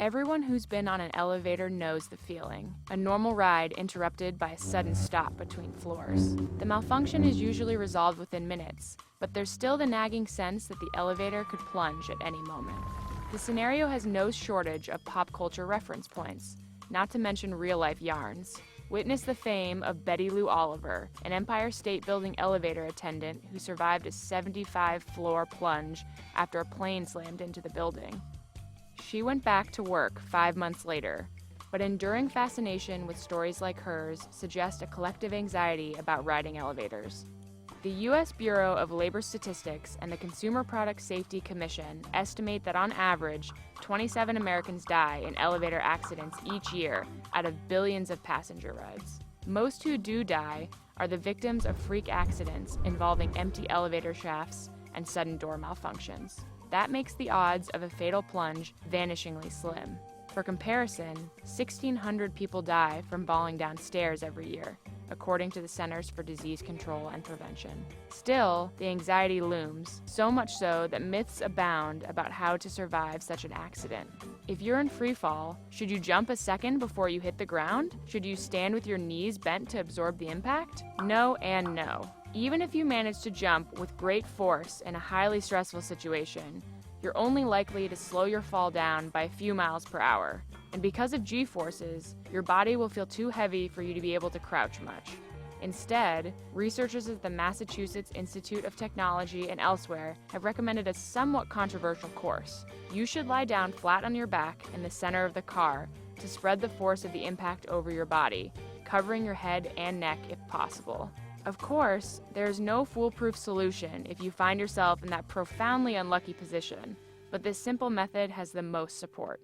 Everyone who's been on an elevator knows the feeling. A normal ride interrupted by a sudden stop between floors. The malfunction is usually resolved within minutes, but there's still the nagging sense that the elevator could plunge at any moment. The scenario has no shortage of pop culture reference points, not to mention real-life yarns. Witness the fame of Betty Lou Oliver, an Empire State Building elevator attendant who survived a 75-floor plunge after a plane slammed into the building. She went back to work 5 months later, but enduring fascination with stories like hers suggests a collective anxiety about riding elevators. The U.S. Bureau of Labor Statistics and the Consumer Product Safety Commission estimate that on average, 27 Americans die in elevator accidents each year out of billions of passenger rides. Most who do die are the victims of freak accidents involving empty elevator shafts and sudden door malfunctions. That makes the odds of a fatal plunge vanishingly slim. For comparison, 1,600 people die from falling down stairs every year, according to the Centers for Disease Control and Prevention. Still, the anxiety looms, so much so that myths abound about how to survive such an accident. If you're in free fall, should you jump a second before you hit the ground? Should you stand with your knees bent to absorb the impact? No and no. Even if you manage to jump with great force in a highly stressful situation, you're only likely to slow your fall down by a few miles per hour. And because of G-forces, your body will feel too heavy for you to be able to crouch much. Instead, researchers at the Massachusetts Institute of Technology and elsewhere have recommended a somewhat controversial course. You should lie down flat on your back in the center of the car to spread the force of the impact over your body, covering your head and neck if possible. Of course, there's no foolproof solution if you find yourself in that profoundly unlucky position, but this simple method has the most support.